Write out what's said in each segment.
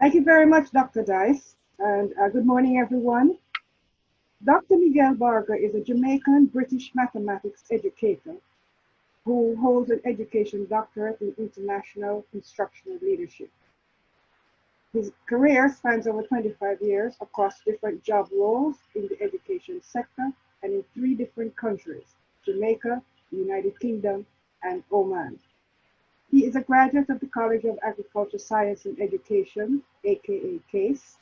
Thank you very much, Dr. Dice, and good morning, everyone. Dr. Miguel Barker is a Jamaican British mathematics educator who holds an education doctorate in international instructional leadership. His career spans over 25 years across different job roles in the education sector and in 3 different countries, Jamaica, the United Kingdom, and Oman. He is a graduate of the College of Agriculture, Science and Education, aka CASE.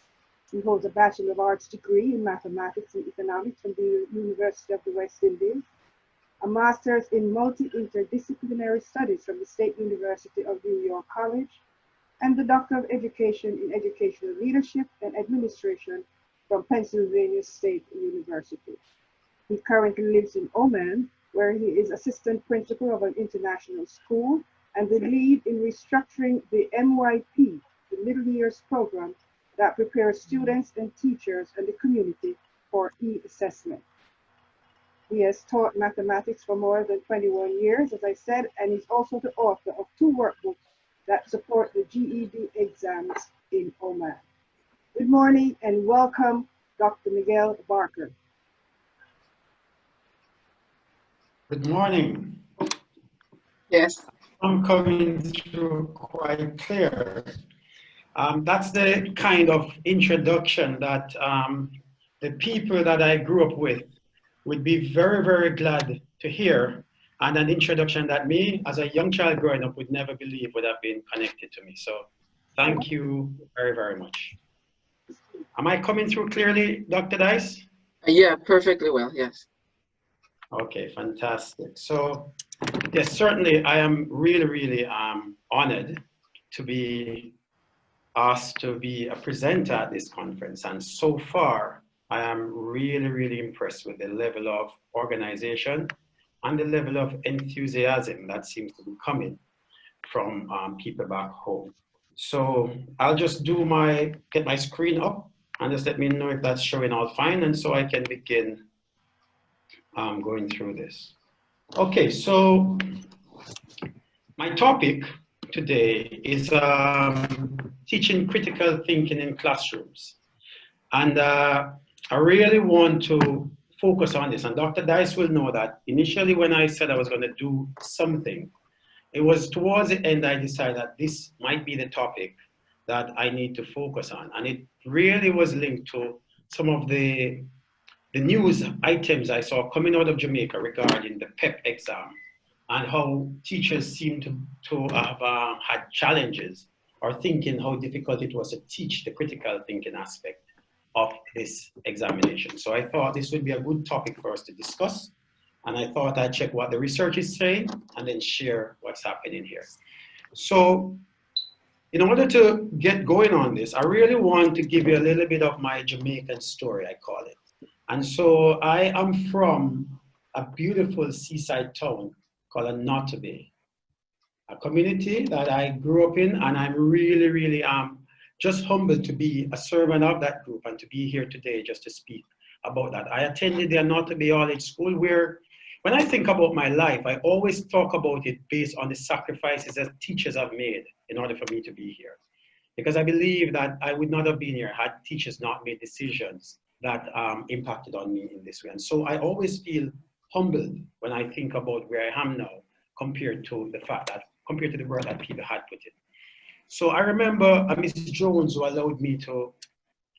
He holds a Bachelor of Arts degree in Mathematics and Economics from the University of the West Indies, a Master's in Multi-Interdisciplinary Studies from the State University of New York College, and the Doctor of Education in Educational Leadership and Administration from Pennsylvania State University. He currently lives in Oman, where he is assistant principal of an international school and the lead in restructuring the MYP, the Middle Years program that prepares students and teachers and the community for e-assessment. He has taught mathematics for more than 21 years, as I said, and he's also the author of 2 workbooks that support the GED exams in Oman. Good morning and welcome, Dr. Miguel Barker. Good morning. Yes. I'm coming through quite clear. That's the kind of introduction that the people that I grew up with would be very, very glad to hear, and an introduction that me, as a young child growing up, would never believe would have been connected to me. So thank you very, very much. Am I coming through clearly, Dr. Dice? Yeah, perfectly well, yes. Okay, fantastic. So yes, certainly I am really, really honored to be asked to be a presenter at this conference. And so far, I am really, really impressed with the level of organization and the level of enthusiasm that seems to be coming from people back home. So I'll just get my screen up and just let me know if that's showing all fine, and so I can begin going through this. Okay, so my topic today is teaching critical thinking in classrooms. And I really want to focus on this. And Dr. Dice will know that initially when I said I was going to do something, it was towards the end I decided that this might be the topic that I need to focus on. And it really was linked to some of the news items I saw coming out of Jamaica regarding the PEP exam and how teachers seem to have had challenges or thinking how difficult it was to teach the critical thinking aspect of this examination. So I thought this would be a good topic for us to discuss. And I thought I'd check what the research is saying and then share what's happening here. So in order to get going on this, I really want to give you a little bit of my Jamaican story, I call it. And so I am from a beautiful seaside town called Nottoway, a community that I grew up in, and I'm really, really just humbled to be a servant of that group and to be here today just to speak about that. I attended the Nottoway College School, where when I think about my life, I always talk about it based on the sacrifices that teachers have made in order for me to be here. Because I believe that I would not have been here had teachers not made decisions that impacted on me in this way. And so I always feel humbled when I think about where I am now compared to the work that people had put in. So I remember Mrs. Jones who allowed me to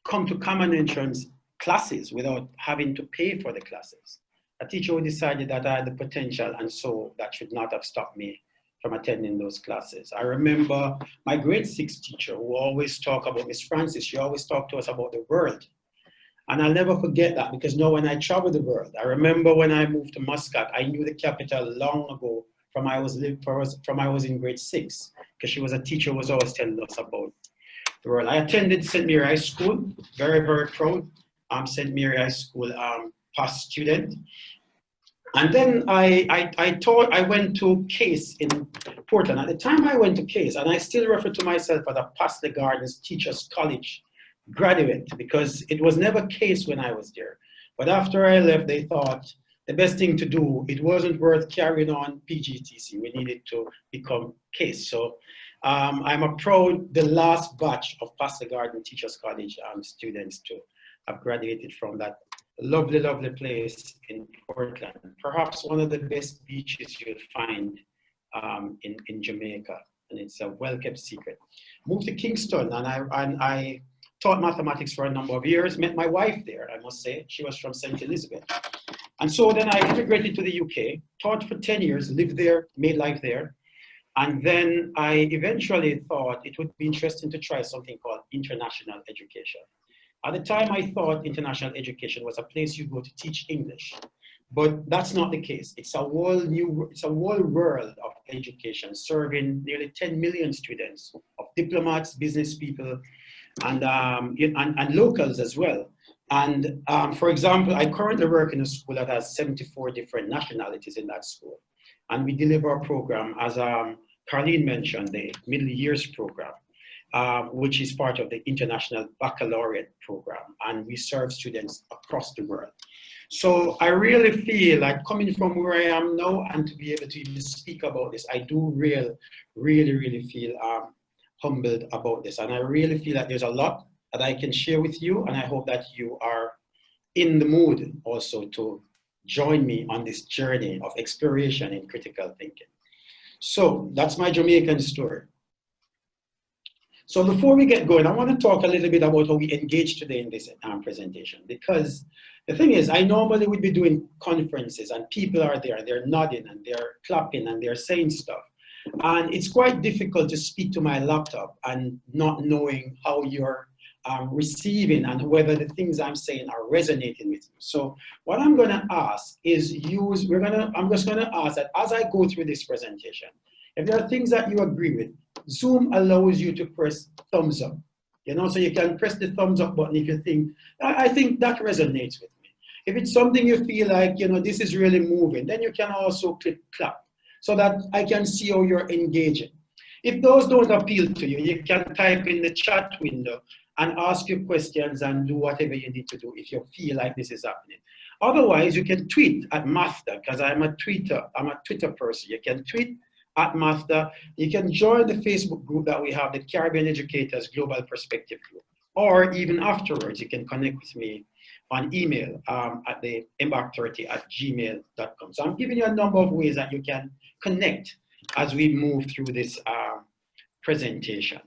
come to common entrance classes without having to pay for the classes. A teacher who decided that I had the potential, and so that should not have stopped me from attending those classes. I remember my grade 6 teacher who always talked about Miss Francis. She always talked to us about the world. And I'll never forget that, because now when I travel the world, I remember when I moved to Muscat, I knew the capital long ago from I was in grade 6, because she was a teacher who was always telling us about the world. I attended St. Mary High School, very, very proud. St. Mary High School past student. And then I went to CASE in Portland. At the time I went to CASE, and I still refer to myself as a Past the Gardens Teachers College graduate, because it was never CASE when I was there. But after I left, they thought the best thing to do, it wasn't worth carrying on PGTC. We needed to become CASE. So I'm a proud, the last batch of Pastor Garden Teachers College students to have graduated from that lovely, lovely place in Portland. Perhaps one of the best beaches you'll find in Jamaica, and it's a well-kept secret. Moved to Kingston, and I taught mathematics for a number of years, met my wife there, I must say. She was from St. Elizabeth. And so then I immigrated to the UK, taught for 10 years, lived there, made life there. And then I eventually thought it would be interesting to try something called international education. At the time, I thought international education was a place you go to teach English, but that's not the case. It's a whole world of education, serving nearly 10 million students, of diplomats, business people, and locals as well. And for example, I currently work in a school that has 74 different nationalities in that school. And we deliver a program, as Carleen mentioned, the Middle Years program, which is part of the International Baccalaureate program. And we serve students across the world. So I really feel like coming from where I am now and to be able to even speak about this, I do really feel humbled about this. And I really feel that there's a lot that I can share with you. And I hope that you are in the mood also to join me on this journey of exploration in critical thinking. So that's my Jamaican story. So before we get going, I want to talk a little bit about how we engage today in this presentation, because the thing is, I normally would be doing conferences and people are there, they're nodding and they're clapping and they're saying stuff. And it's quite difficult to speak to my laptop and not knowing how you're receiving and whether the things I'm saying are resonating with you. So what I'm going to ask is I'm just going to ask that as I go through this presentation, if there are things that you agree with, Zoom allows you to press thumbs up, you know, so you can press the thumbs up button if you think, I think that resonates with me. If it's something you feel like, you know, this is really moving, then you can also click clap so that I can see how you're engaging. If those don't appeal to you, you can type in the chat window and ask your questions and do whatever you need to do if you feel like this is happening. Otherwise, you can tweet at Master, because I'm a Twitter person. You can tweet at Master. You can join the Facebook group that we have, the Caribbean Educators Global Perspective Group. Or even afterwards, you can connect with me on email at the embark30@gmail.com. So I'm giving you a number of ways that you can connect as we move through this presentation.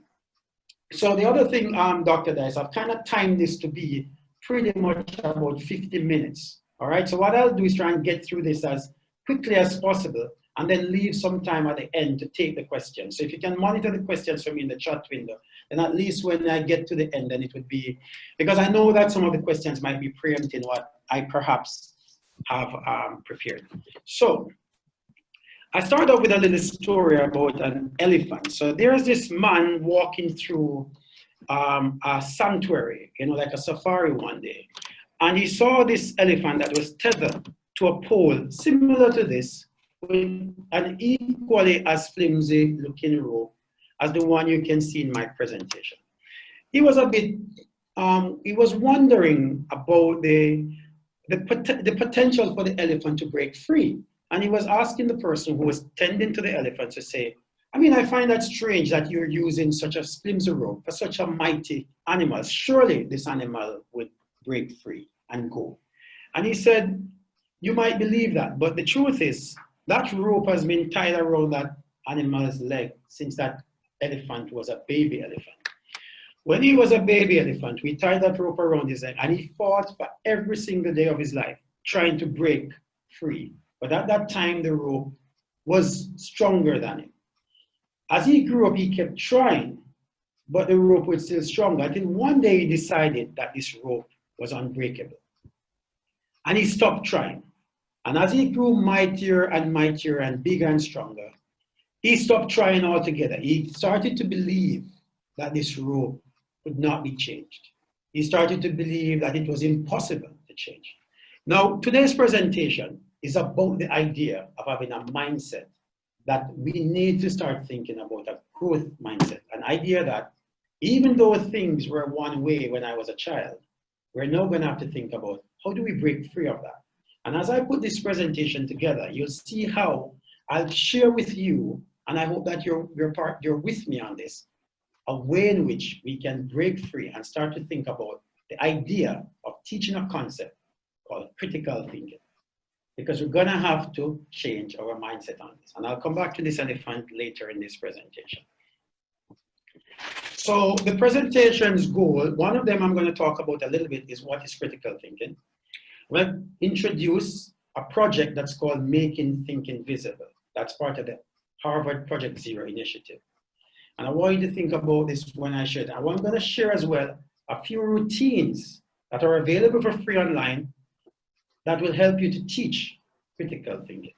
So the other thing, Dr. Dice, I've kind of timed this to be pretty much about 50 minutes. All right, so what I'll do is try and get through this as quickly as possible and then leave some time at the end to take the questions. So if you can monitor the questions for me in the chat window, then at least when I get to the end, then it would be, because I know that some of the questions might be preempting what I perhaps have prepared. So I start off with a little story about an elephant. So there's this man walking through a sanctuary, you know, like a safari one day. And he saw this elephant that was tethered to a pole similar to this, with an equally as flimsy looking rope as the one you can see in my presentation. He was a bit, he was wondering about the potential for the elephant to break free. And he was asking the person who was tending to the elephant to say, I mean, I find that strange that you're using such a flimsy rope for such a mighty animal. Surely this animal would break free and go. And he said, you might believe that, but the truth is that rope has been tied around that animal's leg since that elephant was a baby elephant. When he was a baby elephant, we tied that rope around his leg and he fought for every single day of his life trying to break free. But at that time, the rope was stronger than him. As he grew up, he kept trying, but the rope was still stronger until one day he decided that this rope was unbreakable. And he stopped trying. And as he grew mightier and mightier and bigger and stronger, he stopped trying altogether. He started to believe that this rope could not be changed. He started to believe that it was impossible to change. Now, today's presentation is about the idea of having a mindset that we need to start thinking about, a growth mindset, an idea that even though things were one way when I was a child, we're now going to have to think about how do we break free of that. And as I put this presentation together, you'll see how I'll share with you and I hope that you're with me on this, a way in which we can break free and start to think about the idea of teaching a concept called critical thinking. Because we're gonna have to change our mindset on this. And I'll come back to this elephant later in this presentation. So the presentation's goal, one of them I'm gonna talk about a little bit is what is critical thinking. We'll introduce a project that's called Making Thinking Visible. That's part of the Harvard Project Zero initiative. And I want you to think about this when I share it. I'm gonna share as well a few routines that are available for free online that will help you to teach critical thinking.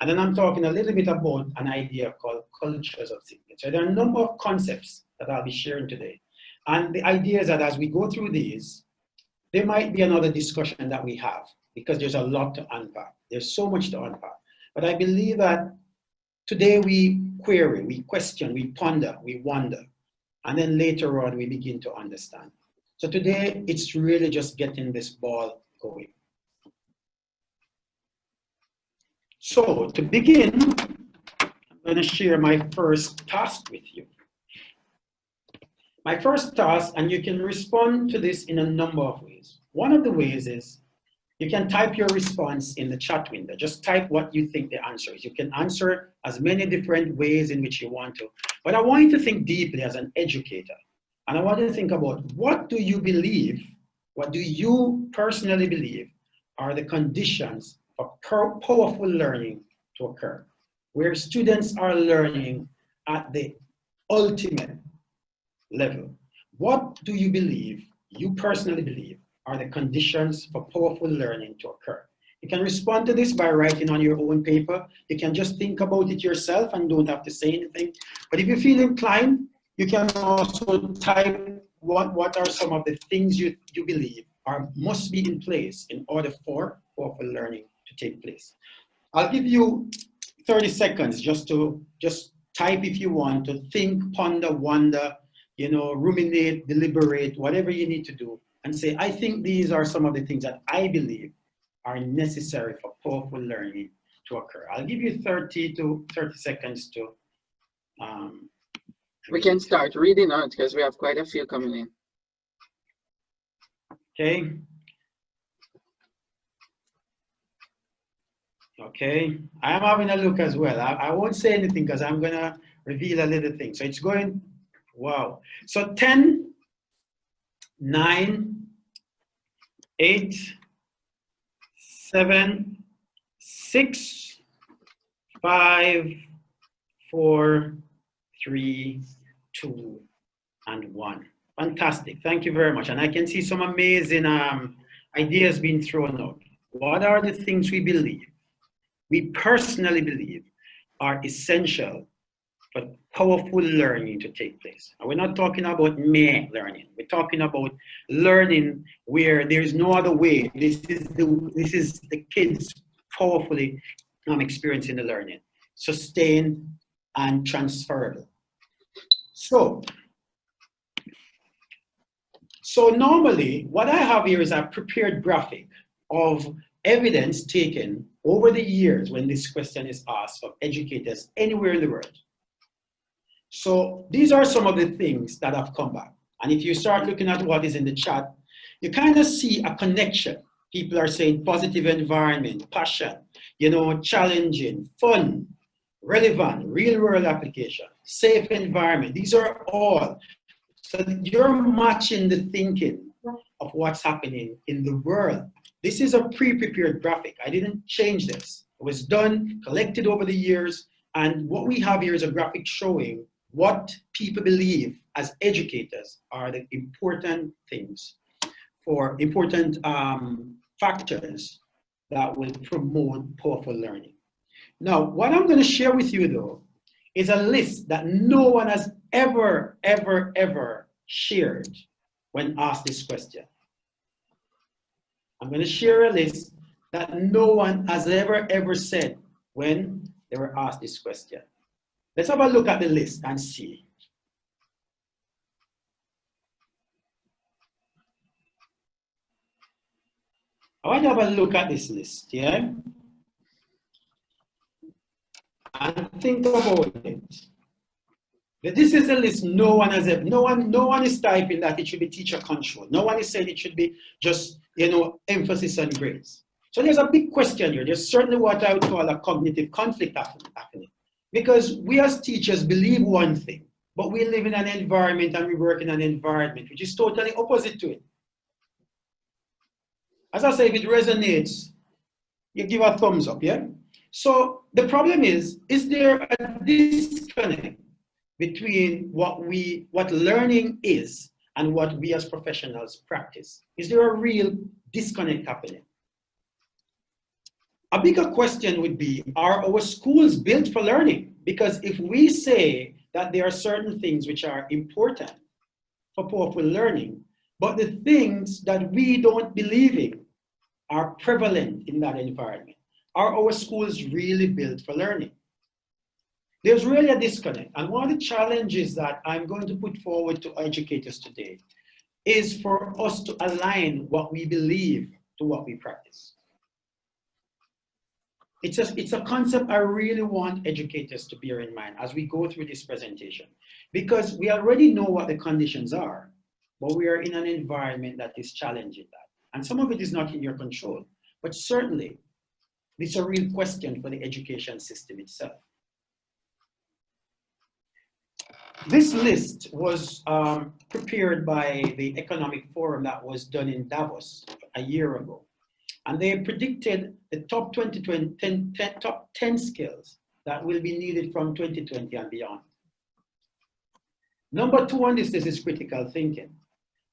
And then I'm talking a little bit about an idea called cultures of thinking. So there are a number of concepts that I'll be sharing today. And the idea is that as we go through these, there might be another discussion that we have because there's a lot to unpack. There's so much to unpack. But I believe that today we query, we question, we ponder, we wonder. And then later on, we begin to understand. So today, it's really just getting this ball going. So to begin, I'm going to share my first task with you. My first task, and you can respond to this in a number of ways. One of the ways is you can type your response in the chat window. Just type what you think the answer is. You can answer as many different ways in which you want to. But I want you to think deeply as an educator. And I want you to think about what do you believe, what do you personally believe are the conditions for powerful learning to occur, where students are learning at the ultimate level. What do you believe, you personally believe, are the conditions for powerful learning to occur? You can respond to this by writing on your own paper. You can just think about it yourself and don't have to say anything. But if you feel inclined, you can also type what are some of the things you believe must be in place in order for powerful learning to take place. I'll give you 30 seconds just to type if you want to think, ponder, wonder, ruminate, deliberate, whatever you need to do, and say, I think these are some of the things that I believe are necessary for powerful learning to occur. I'll give you 30 seconds to we can start reading out because we have quite a few coming in. Okay. Okay, I am having a look as well. I won't say anything because I'm gonna reveal a little thing. So it's going, wow. So 10, 9, 8, 7, 6, 5, 4, 3, 2, and 1. Fantastic, thank you very much. And I can see some amazing ideas being thrown out. What are the things we believe, we personally believe, are essential for powerful learning to take place? And we're not talking about mere learning. We're talking about learning where there is no other way. This is the kids powerfully experiencing the learning, sustained and transferable. So normally, what I have here is a prepared graphic of evidence taken over the years when this question is asked of educators anywhere in the world. So these are some of the things that have come back. And if you start looking at what is in the chat, you kind of see a connection. People are saying positive environment, passion, challenging, fun, relevant, real world application, safe environment. These are all. So you're matching the thinking of what's happening in the world. This is a pre-prepared graphic. I didn't change this. It was done, collected over the years. And what we have here is a graphic showing what people believe as educators are the important things, for important factors that will promote powerful learning. Now, what I'm going to share with you, though, is a list that no one has ever shared when asked this question. I'm going to share a list that no one has ever said when they were asked this question. Let's have a look at the list and see. I want to have a look at this list, yeah? and think about it. This is a list no one has ever, no one is typing that it should be teacher control. No one is saying it should be just, emphasis on grades. So there's a big question here. There's certainly what I would call a cognitive conflict happening. Because we as teachers believe one thing, but we live in an environment and we work in an environment which is totally opposite to it. As I say, if it resonates, you give a thumbs up, yeah? So the problem is there a disconnect between what learning is and what we as professionals practice? Is there a real disconnect happening? A bigger question would be, are our schools built for learning? Because if we say that there are certain things which are important for powerful learning, but the things that we don't believe in are prevalent in that environment, are our schools really built for learning? There's really a disconnect. And one of the challenges that I'm going to put forward to educators today is for us to align what we believe to what we practice. It's a concept I really want educators to bear in mind as we go through this presentation, because we already know what the conditions are, but we are in an environment that is challenging that. And some of it is not in your control, but certainly it's a real question for the education system itself. This list was prepared by the Economic Forum that was done in Davos a year ago. And they predicted the top 10 skills that will be needed from 2020 and beyond. Number 2 on this list is critical thinking.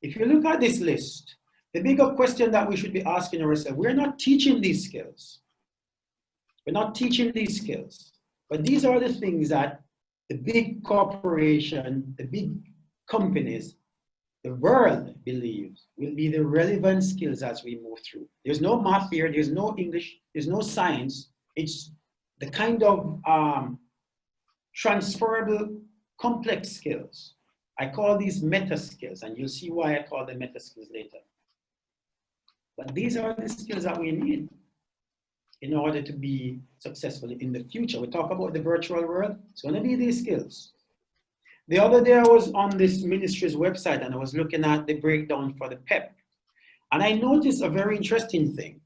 If you look at this list, the bigger question that we should be asking ourselves, we're not teaching these skills. We're not teaching these skills. But these are the things that the big corporation, the big companies, the world believes will be the relevant skills as we move through. There's no math here, there's no English, there's no science. It's the kind of transferable complex skills. I call these meta skills, and you'll see why I call them meta skills later. But these are the skills that we need in order to be successful in the future. We talk about the virtual world, it's going to be these skills. The other day I was on this ministry's website and I was looking at the breakdown for the PEP. And I noticed a very interesting thing.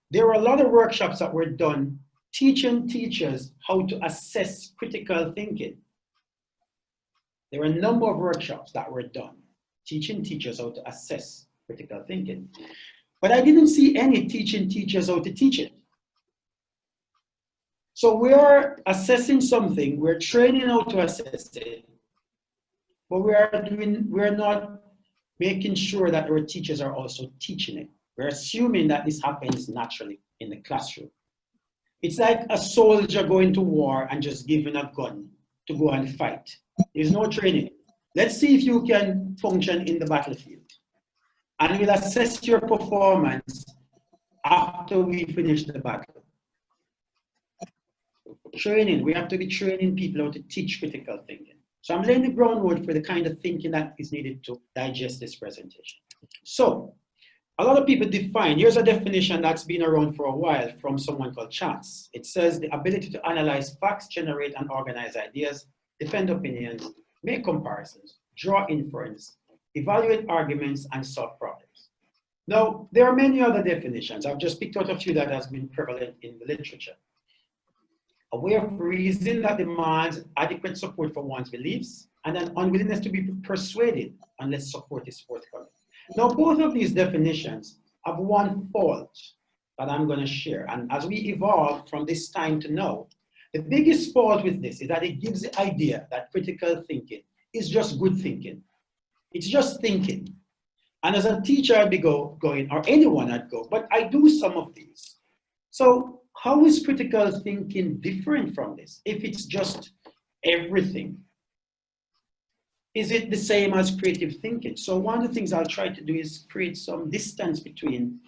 There were a lot of workshops that were done teaching teachers how to assess critical thinking. There were a number of workshops that were done teaching teachers how to assess critical thinking. But I didn't see any teaching teachers how to teach it. So we're assessing something, we're training how to assess it, but we're not making sure that our teachers are also teaching it. We're assuming that this happens naturally in the classroom. It's like a soldier going to war and just giving a gun to go and fight. There's no training. Let's see if you can function in the battlefield. And we'll assess your performance after we finish the battle. Training, we have to be training people how to teach critical thinking. So I'm laying the groundwork for the kind of thinking that is needed to digest this presentation. So a lot of people define, here's a definition that's been around for a while from someone called Chance. It says the ability to analyze facts, generate and organize ideas, defend opinions, make comparisons, draw inference, evaluate arguments, and solve problems. Now, there are many other definitions. I've just picked out a few that has been prevalent in the literature. A way of reason that demands adequate support for one's beliefs and an unwillingness to be persuaded unless support is forthcoming. Now, both of these definitions have one fault that I'm going to share. And as we evolve from this time to now, the biggest fault with this is that it gives the idea that critical thinking is just good thinking. It's just thinking. And as a teacher, I'd be going, or anyone I'd go, but I do some of these. So how is critical thinking different from this if it's just everything? Is it the same as creative thinking? So one of the things I'll try to do is create some distance between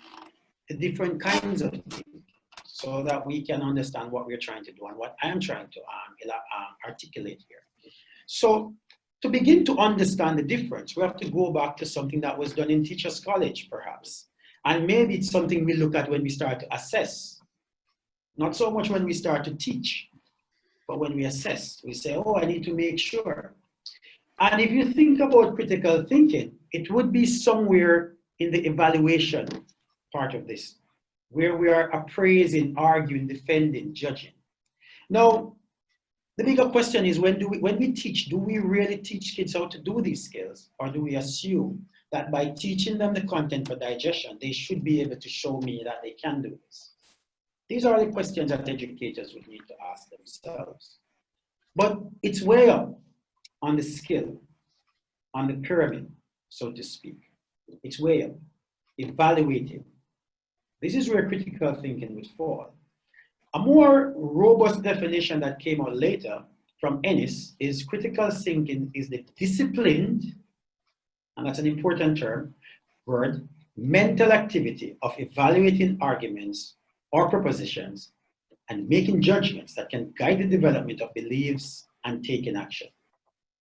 the different kinds of thinking so that we can understand what we're trying to do and what I'm trying to articulate here. So to begin to understand the difference, we have to go back to something that was done in Teachers College, perhaps. And maybe it's something we look at when we start to assess, not so much when we start to teach. but when we assess, we say, oh, I need to make sure. And if you think about critical thinking, it would be somewhere in the evaluation part of this, where we are appraising, arguing, defending, judging. Now, the bigger question is, when we teach, do we really teach kids how to do these skills? Or do we assume that by teaching them the content for digestion, they should be able to show me that they can do this? These are the questions that educators would need to ask themselves. But it's way up on the skill, on the pyramid, so to speak. It's way up, evaluating. This is where critical thinking would fall. A more robust definition that came out later from Ennis is critical thinking is the disciplined, and that's an important word, mental activity of evaluating arguments or propositions and making judgments that can guide the development of beliefs and taking action.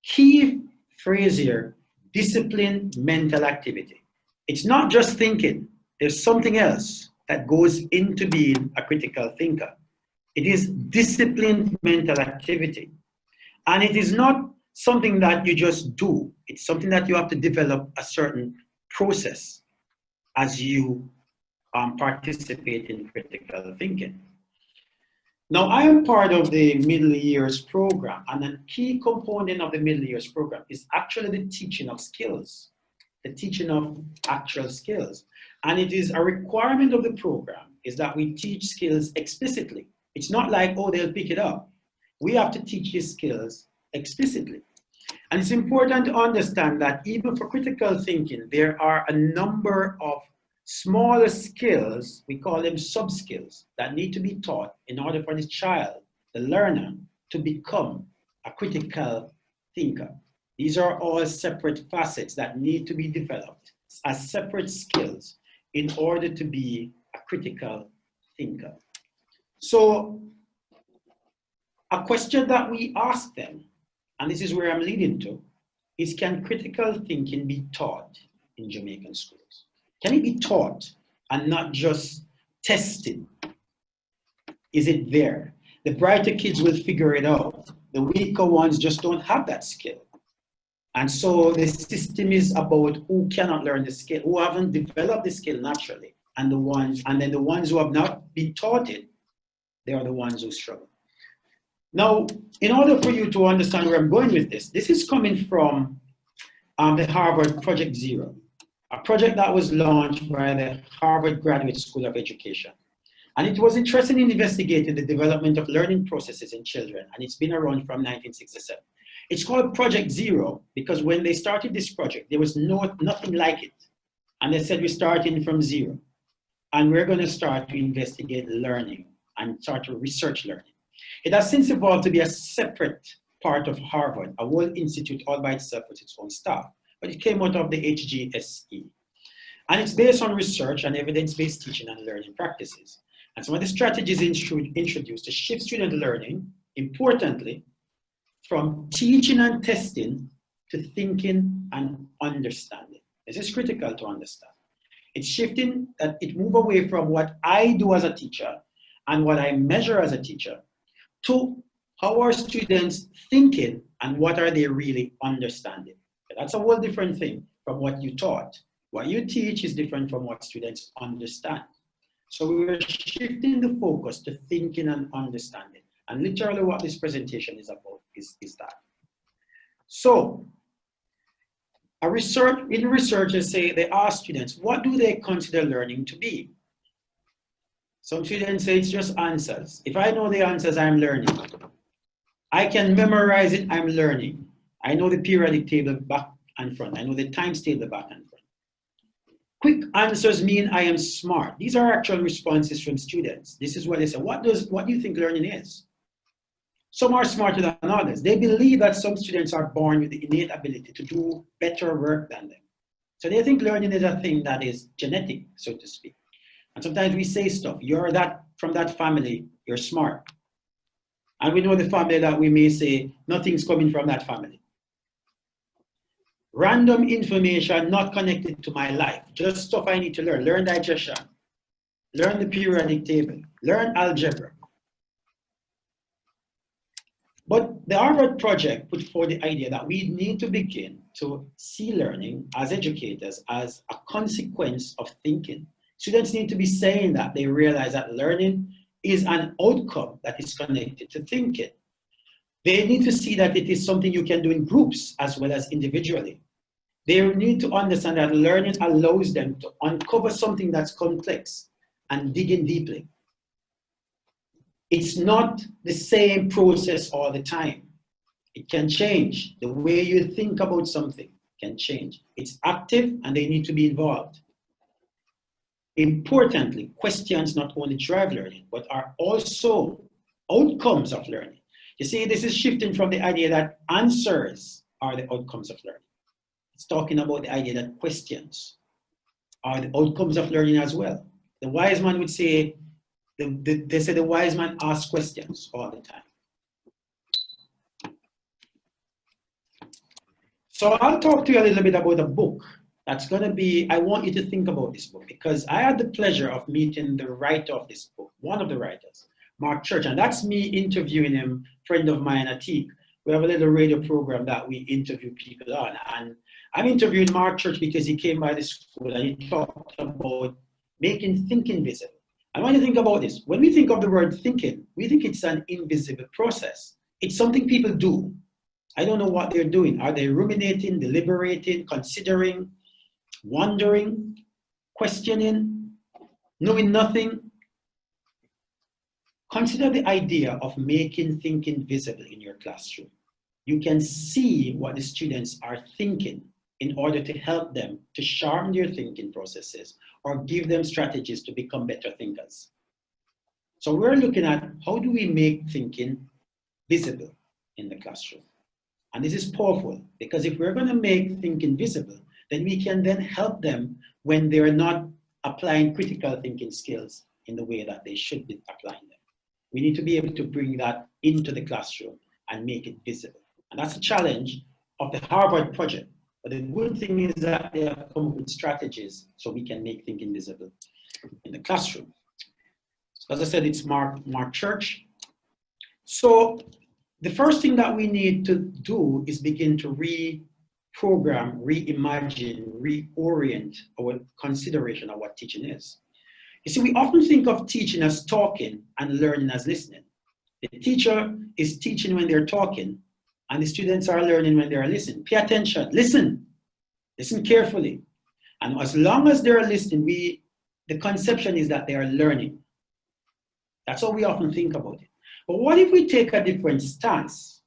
Key phrase here, disciplined mental activity. It's not just thinking, there's something else that goes into being a critical thinker. It is disciplined mental activity. And it is not something that you just do. It's something that you have to develop a certain process as you participate in critical thinking. Now, I am part of the middle years program, and a key component of the middle years program is actually the teaching of skills, the teaching of actual skills. And it is a requirement of the program is that we teach skills explicitly. It's not like, oh, they'll pick it up. We have to teach these skills explicitly. And it's important to understand that even for critical thinking, there are a number of smaller skills, we call them sub-skills, that need to be taught in order for the child, the learner, to become a critical thinker. These are all separate facets that need to be developed as separate skills in order to be a critical thinker. So a question that we ask them, and this is where I'm leading to, is can critical thinking be taught in Jamaican schools? Can it be taught and not just tested? Is it there? The brighter kids will figure it out. The weaker ones just don't have that skill. And so the system is about who cannot learn the skill, who haven't developed the skill naturally, and the ones who have not been taught it, they are the ones who struggle. Now, in order for you to understand where I'm going with this, this is coming from the Harvard Project Zero, a project that was launched by the Harvard Graduate School of Education. And it was interested in investigating the development of learning processes in children, and it's been around from 1967. It's called Project Zero because when they started this project, there was nothing like it. And they said, we're starting from zero. And we're going to start to investigate learning and start to research learning. It has since evolved to be a separate part of Harvard, a whole institute all by itself with its own staff. But it came out of the HGSE. And it's based on research and evidence-based teaching and learning practices. And some of the strategies introduced to shift student learning, importantly, from teaching and testing to thinking and understanding. This is critical to understand. It's shifting that it moves away from what I do as a teacher and what I measure as a teacher to how are students thinking and what are they really understanding. That's a whole different thing from what you taught. What you teach is different from what students understand. So we're shifting the focus to thinking and understanding. And literally what this presentation is about is that. So researchers say, they ask students, what do they consider learning to be? Some students say it's just answers. If I know the answers, I'm learning. I can memorize it, I'm learning. I know the periodic table back and front. I know the times table back and front. Quick answers mean I am smart. These are actual responses from students. This is what they say. What do you think learning is? Some are smarter than others. They believe that some students are born with the innate ability to do better work than them. So they think learning is a thing that is genetic, so to speak. And sometimes we say stuff, you're from that family, you're smart. And we know the family that we may say, nothing's coming from that family. Random information not connected to my life, just stuff I need to learn. Learn digestion, learn the periodic table, learn algebra. But the Harvard project put forward the idea that we need to begin to see learning as educators as a consequence of thinking. Students need to be saying that they realize that learning is an outcome that is connected to thinking. They need to see that it is something you can do in groups as well as individually. They need to understand that learning allows them to uncover something that's complex and dig in deeply. It's not the same process all the time. It can change. The way you think about something can change. It's active and they need to be involved. Importantly, questions not only drive learning, but are also outcomes of learning. You see, this is shifting from the idea that answers are the outcomes of learning. It's talking about the idea that questions are the outcomes of learning as well. The wise man would say, they say the wise man asks questions all the time. So I'll talk to you a little bit about a book that's going to be, I want you to think about this book because I had the pleasure of meeting the writer of this book, one of the writers, Mark Church, and that's me interviewing him, friend of mine, Atik. We have a little radio program that we interview people on, and I'm interviewing Mark Church because he came by the school and he talked about making thinking visible. I want you to think about this. When we think of the word thinking, we think it's an invisible process. It's something people do. I don't know what they're doing. Are they ruminating, deliberating, considering, wondering, questioning, knowing nothing? Consider the idea of making thinking visible in your classroom. You can see what the students are thinking in order to help them to sharpen their thinking processes or give them strategies to become better thinkers. So we're looking at how do we make thinking visible in the classroom? And this is powerful because if we're going to make thinking visible, then we can then help them when they're not applying critical thinking skills in the way that they should be applying them. We need to be able to bring that into the classroom and make it visible. And that's a challenge of the Harvard project. But the good thing is that they have come up with strategies so we can make thinking visible in the classroom. So as I said, it's Mark Church. So the first thing that we need to do is begin to reprogram, reimagine, reorient our consideration of what teaching is. You see, we often think of teaching as talking and learning as listening. The teacher is teaching when they're talking, and the students are learning when they're listening. Pay attention, listen carefully. And as long as they're listening, the conception is that they are learning. That's how we often think about it. But what if we take a different stance?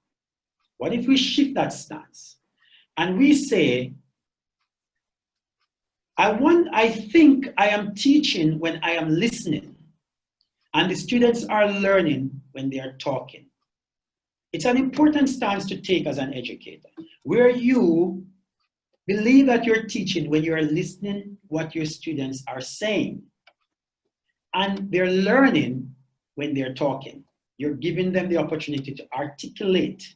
What if we shift that stance? And we say, I think I am teaching when I am listening, and the students are learning when they are talking. It's an important stance to take as an educator, where you believe that you're teaching when you're listening what your students are saying, and they're learning when they're talking. You're giving them the opportunity to articulate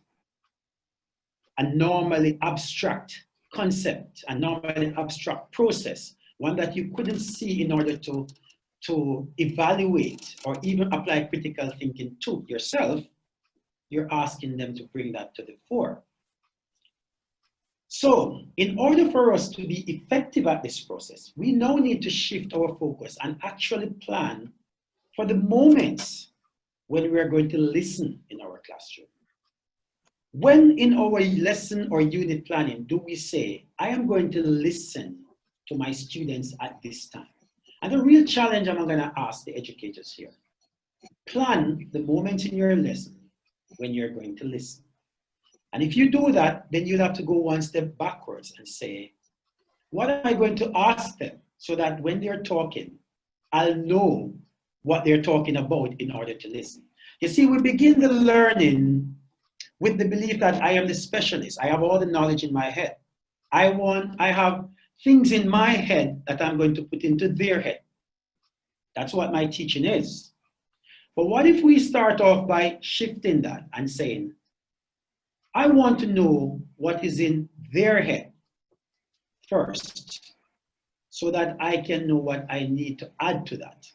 a normally abstract concept, a normally abstract process, one that you couldn't see in order to evaluate or even apply critical thinking to yourself. You're asking them to bring that to the fore. So in order for us to be effective at this process, we now need to shift our focus and actually plan for the moments when we are going to listen in our classroom. When in our lesson or unit planning do we say, I am going to listen to my students at this time? And the real challenge I'm going to ask the educators here, plan the moments in your lesson when you're going to listen. And if you do that, then you'll have to go one step backwards and say, what am I going to ask them so that when they're talking, I'll know what they're talking about in order to listen. You see, we begin the learning with the belief that I am the specialist. I have all the knowledge in my head. I have things in my head that I'm going to put into their head. That's what my teaching is. But what if we start off by shifting that and saying, I want to know what is in their head first, so that I can know what I need to add to that.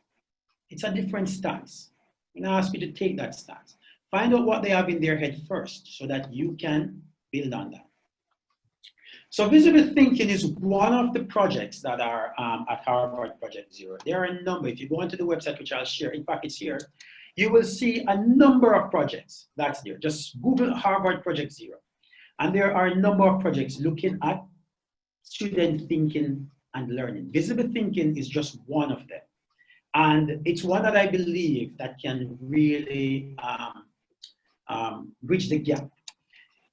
It's a different stance. I'm going to ask you to take that stance. Find out what they have in their head first so that you can build on that. So visible thinking is one of the projects that are at Harvard Project Zero. There are a number. If you go onto the website, which I'll share, in fact, it's here, you will see a number of projects that's there. Just Google Harvard Project Zero. And there are a number of projects looking at student thinking and learning. Visible thinking is just one of them. And it's one that I believe that can really bridge the gap.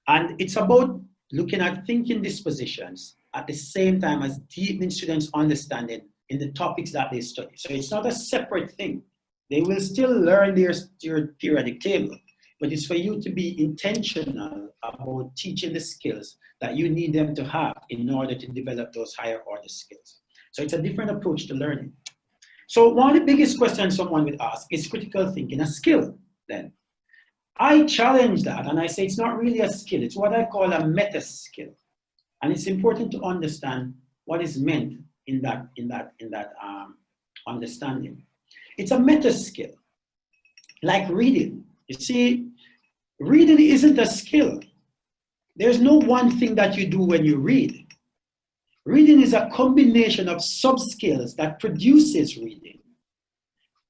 And it's about looking at thinking dispositions at the same time as deepening students' understanding in the topics that they study. So it's not a separate thing. They will still learn their periodic table, but it's for you to be intentional about teaching the skills that you need them to have in order to develop those higher order skills. So it's a different approach to learning. So one of the biggest questions someone would ask, is critical thinking a skill then? I challenge that and I say it's not really a skill, it's what I call a meta skill. And it's important to understand what is meant in that understanding. It's a meta skill, like reading. You see, reading isn't a skill. There's no one thing that you do when you read. Reading is a combination of sub-skills that produces reading.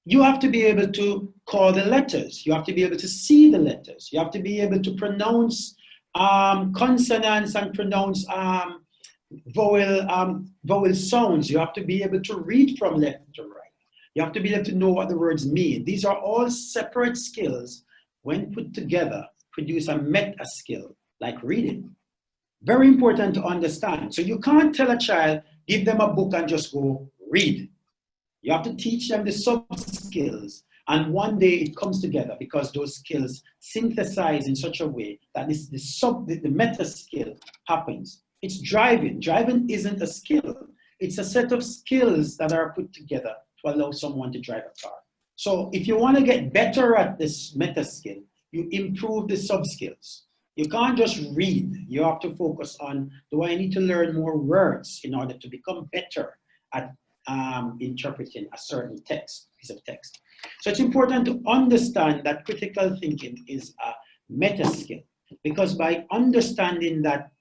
You have to be able to call the letters. You have to be able to see the letters. You have to be able to pronounce consonants and pronounce vowel sounds. You have to be able to read from left to right. You have to be able to know what the words mean. These are all separate skills. When put together, produce a meta skill like reading. Very important to understand. So you can't tell a child, give them a book and just go read. You have to teach them the sub-skills, and one day it comes together because those skills synthesize in such a way that the meta skill happens. It's driving. Driving isn't a skill. It's a set of skills that are put together to allow someone to drive a car. So if you want to get better at this meta skill, you improve the sub-skills. You can't just read. You have to focus on, do I need to learn more words in order to become better at interpreting a certain piece of text. So it's important to understand that critical thinking is a meta skill, because by understanding that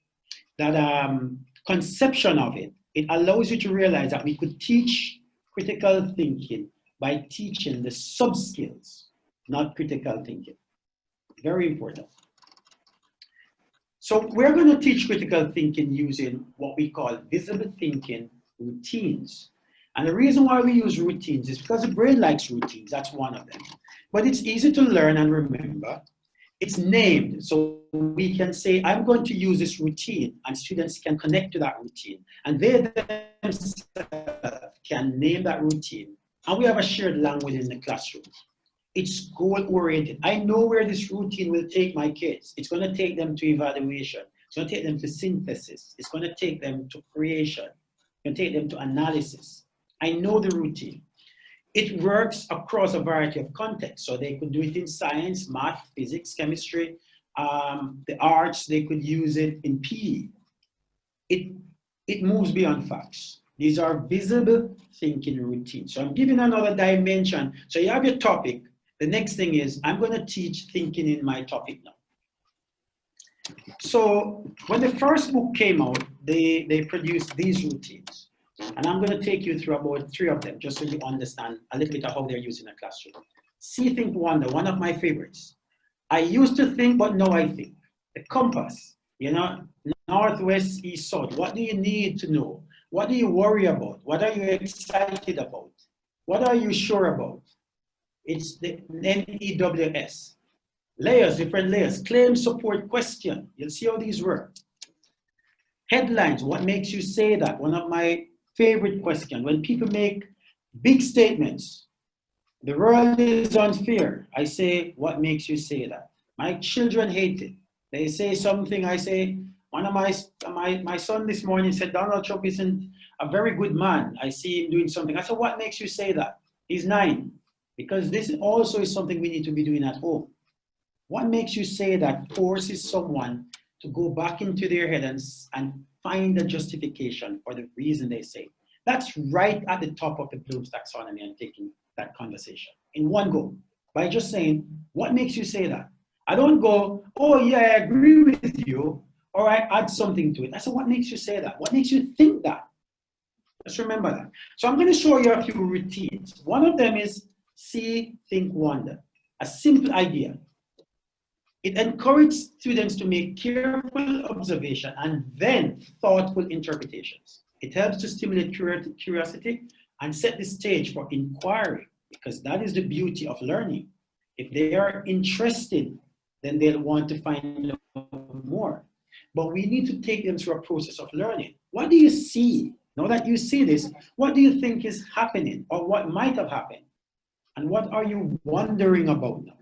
conception of it, it allows you to realize that we could teach critical thinking by teaching the sub-skills, not critical thinking. Very important. So we're going to teach critical thinking using what we call visible thinking routines. And the reason why we use routines is because the brain likes routines. That's one of them. But it's easy to learn and remember. It's named. So we can say, I'm going to use this routine, and students can connect to that routine. And they themselves can name that routine. And we have a shared language in the classroom. It's goal-oriented. I know where this routine will take my kids. It's going to take them to evaluation. It's going to take them to synthesis. It's going to take them to creation. It's going to take them to analysis. I know the routine. It works across a variety of contexts. So they could do it in science, math, physics, chemistry, the arts. They could use it in PE. It moves beyond facts. These are visible thinking routines. So I'm giving another dimension. So you have your topic. The next thing is, I'm going to teach thinking in my topic now. So when the first book came out, they produced these routines. And I'm going to take you through about 3 of them, just so you understand a little bit of how they're used in a classroom. See, think, wonder, one of my favorites. I used to think, but now I think. The compass, you know, northwest, east, south. What do you need to know? What do you worry about? What are you excited about? What are you sure about? It's the NEWS. Layers, different layers. Claim, support, question. You'll see how these work. Headlines, what makes you say that? One of my favorite questions. When people make big statements, the world is unfair. I say, what makes you say that? My children hate it. They say something, I say, one of my son this morning said, Donald Trump isn't a very good man. I see him doing something. I said, what makes you say that? He's 9. Because this also is something we need to be doing at home. What makes you say that forces someone to go back into their head and find a justification for the reason they say? That's right at the top of the Bloom's taxonomy and taking that conversation in one go by just saying, what makes you say that? I don't go, oh yeah, I agree with you, or I add something to it. I said, what makes you say that? What makes you think that? Just remember that. So I'm going to show you a few routines. One of them is see, think, wonder. A simple idea. It encourages students to make careful observation and then thoughtful interpretations. It helps to stimulate curiosity and set the stage for inquiry, because that is the beauty of learning. If they are interested, then they'll want to find out more. But we need to take them through a process of learning. What do you see? Now that you see this, what do you think is happening, or what might have happened? And what are you wondering about now?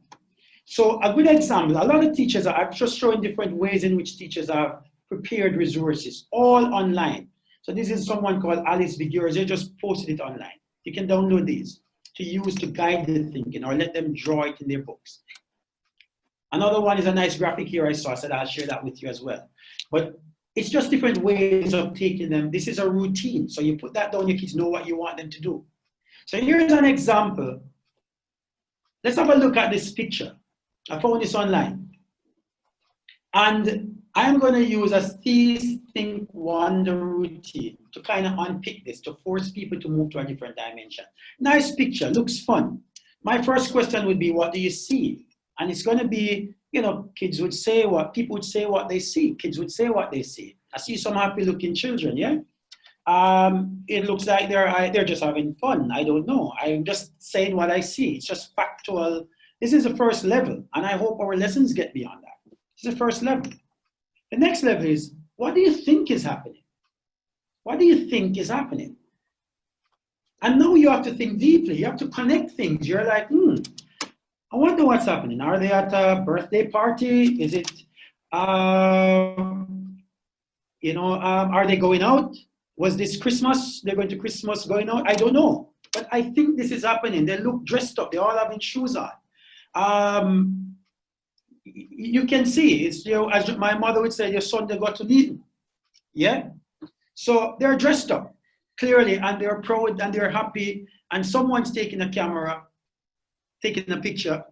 So a good example, a lot of teachers are just showing different ways in which teachers have prepared resources, all online. So this is someone called Alice Vigures. They just posted it online. You can download these to use to guide the thinking, or let them draw it in their books. Another one is a nice graphic here I saw. I said I'll share that with you as well. But it's just different ways of taking them. This is a routine. So you put that down, your kids know what you want them to do. So here's an example. Let's have a look at this picture. I found this online. And I'm going to use a see, think, wonder routine to kind of unpick this, to force people to move to a different dimension. Nice picture, looks fun. My first question would be, what do you see? And it's going to be, you know, kids would say what, people would say what they see. Kids would say what they see. I see some happy looking children, yeah? It looks like they're just having fun. I don't know. I'm just saying what I see. It's just factual. This is the first level, and I hope our lessons get beyond that. This is the first level. The next level is, what do you think is happening? What do you think is happening? And now you have to think deeply. You have to connect things. You're like, I wonder what's happening. Are they at a birthday party? Is it, you know, are they going out? Was this Christmas? They're going to Christmas going out? I don't know. But I think this is happening. They look dressed up. They all having shoes on. You can see, it's, you know, as my mother would say, your son, they got to need. Yeah? So they're dressed up, clearly, and they're proud and they're happy. And someone's taking a camera, taking a picture.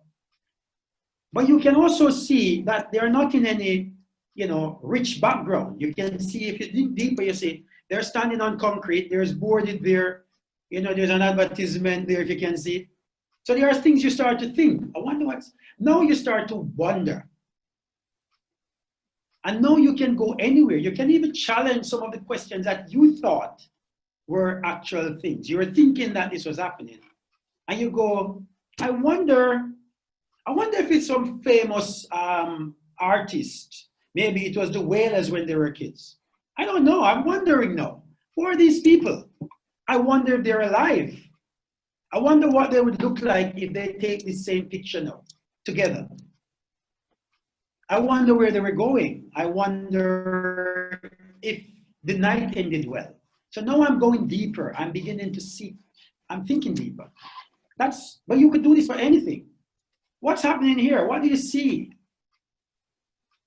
But you can also see that they're not in any, you know, rich background. You can see, if you dig deeper, you see they're standing on concrete. There's boarded there. You know, there's an advertisement there, if you can see it. So there are things you start to think. I wonder what's, now you start to wonder. And now you can go anywhere. You can even challenge some of the questions that you thought were actual things. You were thinking that this was happening. And you go, I wonder if it's some famous artist. Maybe it was the Whalers when they were kids. I don't know. I'm wondering now. Who are these people? I wonder if they're alive. I wonder what they would look like if they take the same picture now, together. I wonder where they were going. I wonder if the night ended well. So now I'm going deeper. I'm beginning to see. I'm thinking deeper. But you could do this for anything. What's happening here? What do you see?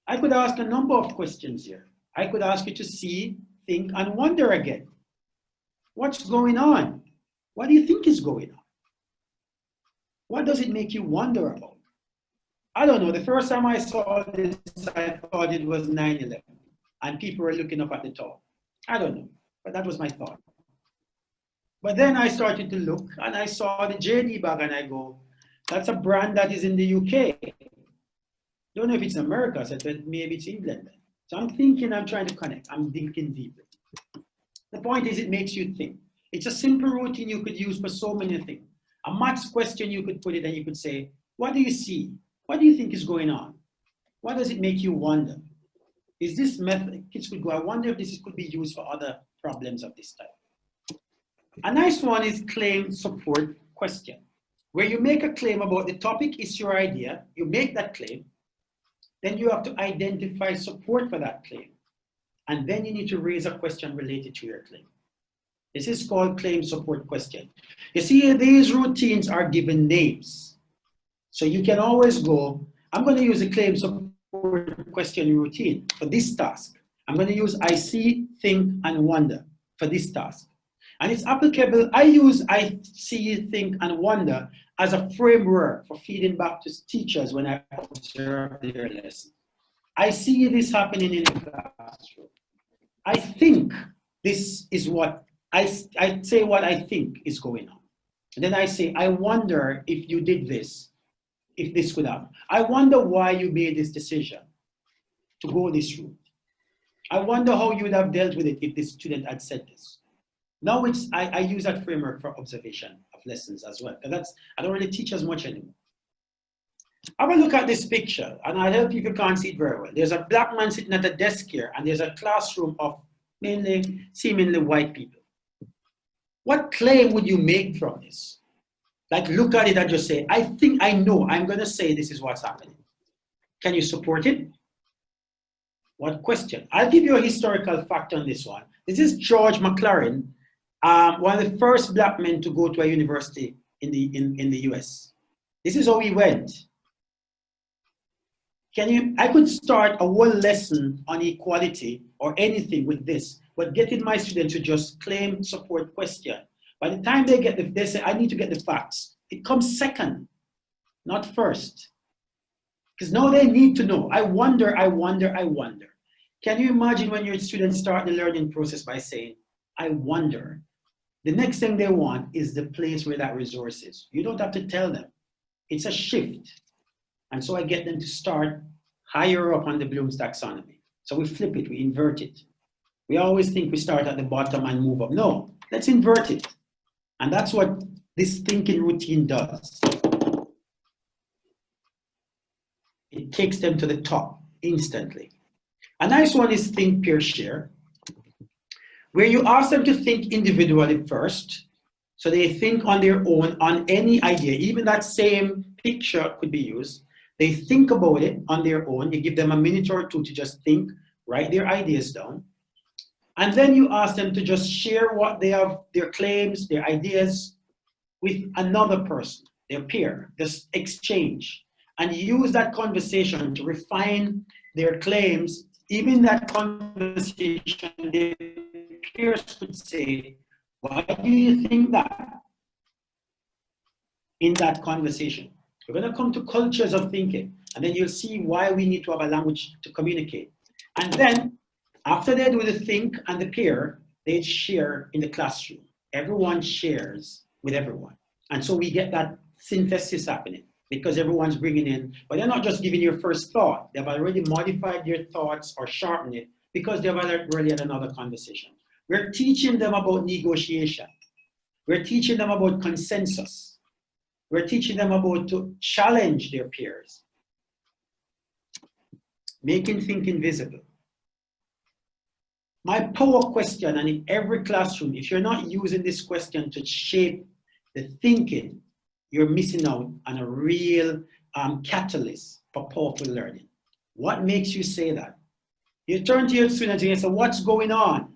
I could ask a number of questions here. I could ask you to see, think, and wonder again. What's going on? What do you think is going on? What does it make you wonder about? I don't know. The first time I saw this, I thought it was 9/11, and people were looking up at the top. I don't know, but that was my thought. But then I started to look, and I saw the JD bag, and I go, that's a brand that is in the UK. Don't know if it's America, so I said maybe it's England. So I'm thinking, I'm trying to connect. I'm thinking deeply. The point is, it makes you think. It's a simple routine you could use for so many things. A maths question, you could put it and you could say, what do you see? What do you think is going on? What does it make you wonder? Is this method, kids could go, I wonder if this could be used for other problems of this type. A nice one is claim support question, where you make a claim about the topic, is your idea, you make that claim, then you have to identify support for that claim. And then you need to raise a question related to your claim. This is called claim support question. You see, these routines are given names. So you can always go, I'm going to use a claim support question routine for this task. I'm going to use I see, think, and wonder for this task. And it's applicable. I use I see, think, and wonder as a framework for feeding back to teachers when I observe their lesson. I see this happening in the classroom. I think this is what, I say what I think is going on. And then I say, I wonder if you did this, if this could happen. I wonder why you made this decision to go this route. I wonder how you would have dealt with it if this student had said this. Now I use that framework for observation of lessons as well. And I don't really teach as much anymore. Have a look at this picture, and I'll help you if you can't see it very well. There's a black man sitting at a desk here, and there's a classroom of mainly, seemingly white people. What claim would you make from this? Like, look at it and just say, I think I know, I'm going to say this is what's happening. Can you support it? What question? I'll give you a historical fact on this one. This is George McLaren, one of the first black men to go to a university in the US. This is how he went. I could start a whole lesson on equality or anything with this, but getting my students to just claim, support, question. By the time they say, I need to get the facts. It comes second, not first. Because now they need to know. I wonder, I wonder, I wonder. Can you imagine when your students start the learning process by saying, I wonder? The next thing they want is the place where that resource is. You don't have to tell them. It's a shift. And so I get them to start higher up on the Bloom's taxonomy. So we flip it, we invert it. We always think we start at the bottom and move up. No, let's invert it. And that's what this thinking routine does. It takes them to the top instantly. A nice one is think, peer, share, where you ask them to think individually first. So they think on their own on any idea, even that same picture could be used. They think about it on their own. You give them a minute or two to just think, write their ideas down. And then you ask them to just share what they have, their claims, their ideas with another person, their peer, just exchange. And use that conversation to refine their claims. Even that conversation, their peers could say, why do you think that? In that conversation. We're going to come to cultures of thinking, and then you'll see why we need to have a language to communicate. And then, after they do the think and the peer, they share in the classroom. Everyone shares with everyone. And so we get that synthesis happening because everyone's bringing in, but they're not just giving your first thought. They've already modified their thoughts or sharpened it because they've already had another conversation. We're teaching them about negotiation. We're teaching them about consensus. We're teaching them about to challenge their peers. Making thinking visible. My power question, and in every classroom, if you're not using this question to shape the thinking, you're missing out on a real catalyst for powerful learning. What makes you say that? You turn to your students and you say, what's going on?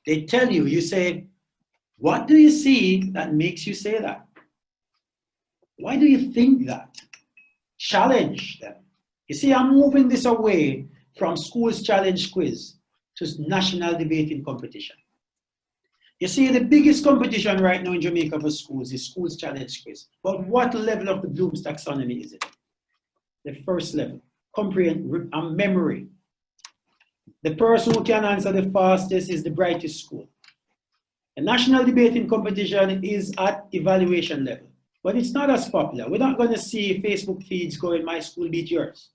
They tell you, you say, what do you see that makes you say that? Why do you think that? Challenge them. You see, I'm moving this away from schools challenge quiz to national debating competition. You see, the biggest competition right now in Jamaica for schools is schools challenge quiz. But what level of the Bloom's taxonomy is it? The first level, comprehend and memory. The person who can answer the fastest is the brightest school. The national debating competition is at evaluation level. But it's not as popular. We're not going to see Facebook feeds going, my school beat yours.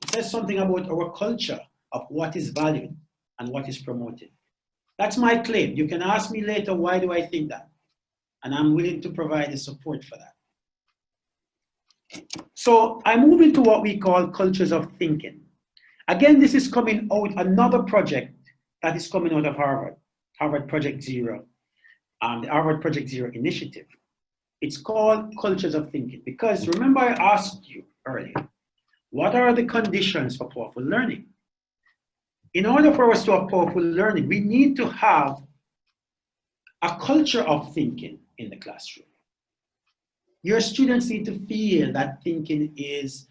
It says something about our culture of what is valued and what is promoted. That's my claim. You can ask me later, why do I think that? And I'm willing to provide the support for that. So I move into what we call cultures of thinking. Again, this is coming out, another project that is coming out of Harvard, Harvard Project Zero, the Harvard Project Zero initiative. It's called Cultures of Thinking because remember I asked you earlier, what are the conditions for powerful learning? In order for us to have powerful learning, we need to have a culture of thinking in the classroom. Your students need to feel that thinking is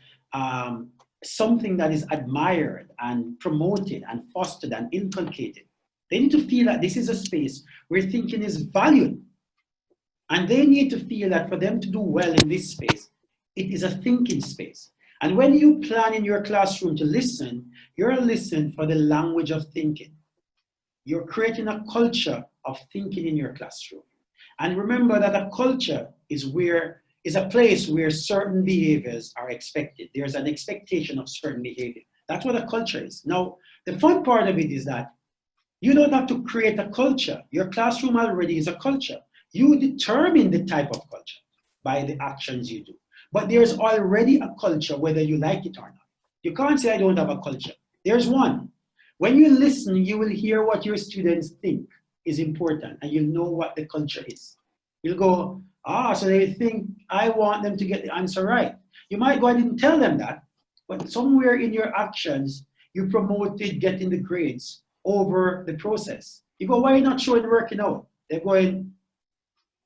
something that is admired and promoted and fostered and inculcated. They need to feel that this is a space where thinking is valued. And they need to feel that for them to do well in this space, it is a thinking space. And when you plan in your classroom to listen, you're listening for the language of thinking. You're creating a culture of thinking in your classroom. And remember that a culture is a place where certain behaviors are expected. There's an expectation of certain behavior. That's what a culture is. Now, the fun part of it is that you don't have to create a culture. Your classroom already is a culture. You determine the type of culture by the actions you do. But there's already a culture whether you like it or not. You can't say I don't have a culture. There's one. When you listen, you will hear what your students think is important and you'll know what the culture is. You'll go, so they think I want them to get the answer right. You might go ahead and tell them that, but somewhere in your actions, you promoted getting the grades over the process. You go, why are you not showing working out? They're going,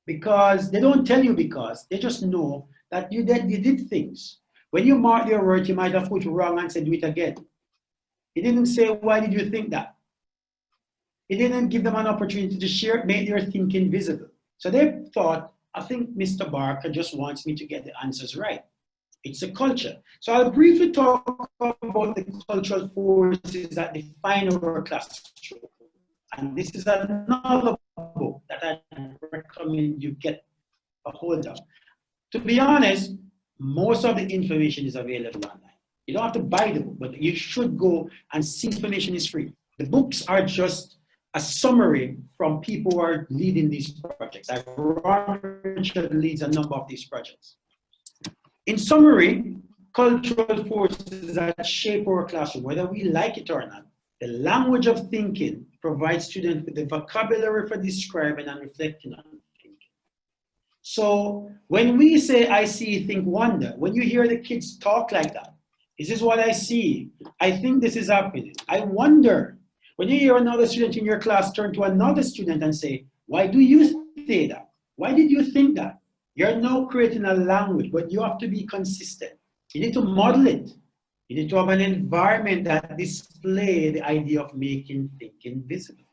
because they don't tell you because, they just know that you did things. When you mark your work, you might have put wrong and said, do it again. He didn't say, why did you think that? He didn't give them an opportunity to share, make their thinking visible. So they thought, I think Mr. Barker just wants me to get the answers right. It's a culture. So I'll briefly talk about the cultural forces that define our classroom. And this is another book that I recommend you get a hold of. To be honest, most of the information is available online. You don't have to buy the book, but you should go and see information is free. The books are just a summary from people who are leading these projects. Richard leads a number of these projects. In summary, cultural forces that shape our classroom, whether we like it or not, the language of thinking provides students with the vocabulary for describing and reflecting on thinking. So when we say, I see, think, wonder, when you hear the kids talk like that, this is what I see, I think this is happening, I wonder. When you hear another student in your class turn to another student and say, why do you say that? Why did you think that? You're now creating a language, but you have to be consistent. You need to model it. You need to have an environment that displays the idea of making thinking visible.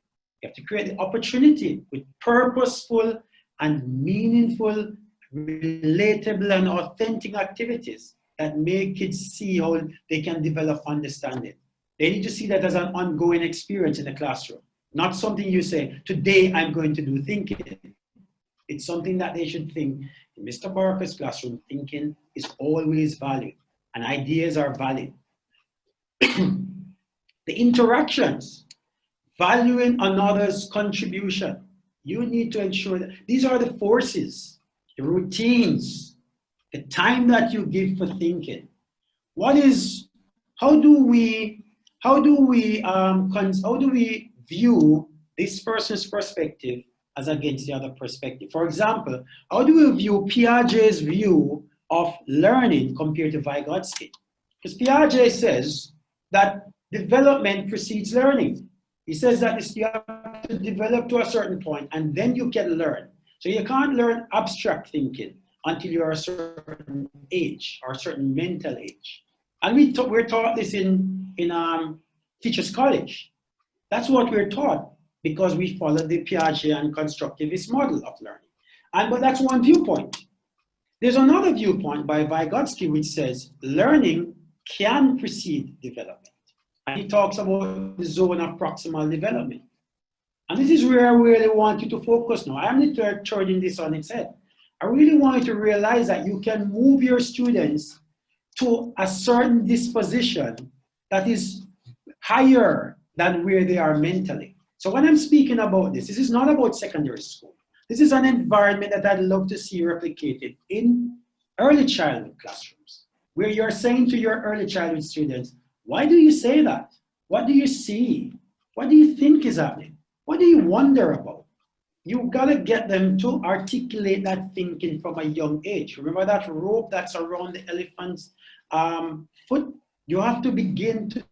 You have to create the opportunity with purposeful and meaningful, relatable and authentic activities that make kids see how they can develop understanding. They need to see that as an ongoing experience in the classroom, not something you say, today I'm going to do thinking. It's something that they should think, in Mr. Barker's classroom, thinking is always valued and ideas are valid. The interactions, valuing another's contribution. You need to ensure that these are the forces, the routines, the time that you give for thinking. How do we view this person's perspective as against the other perspective? For example, how do we view Piaget's view of learning compared to Vygotsky? Because Piaget says that development precedes learning. He says that you have to develop to a certain point and then you can learn. So you can't learn abstract thinking until you're a certain age or a certain mental age. And we're taught this in Teachers College. That's what we're taught because we follow the Piaget and constructivist model of learning. But that's one viewpoint. There's another viewpoint by Vygotsky which says learning can precede development. And he talks about the zone of proximal development. And this is where I really want you to focus now. I'm not turning this on its head. I really want you to realize that you can move your students to a certain disposition that is higher than where they are mentally. So when I'm speaking about this is not about secondary school. This is an environment that I'd love to see replicated in early childhood classrooms, where you're saying to your early childhood students, why do you say that? What do you see? What do you think is happening? What do you wonder about? You gotta get them to articulate that thinking from a young age. Remember that rope that's around the elephant's foot? You have to begin to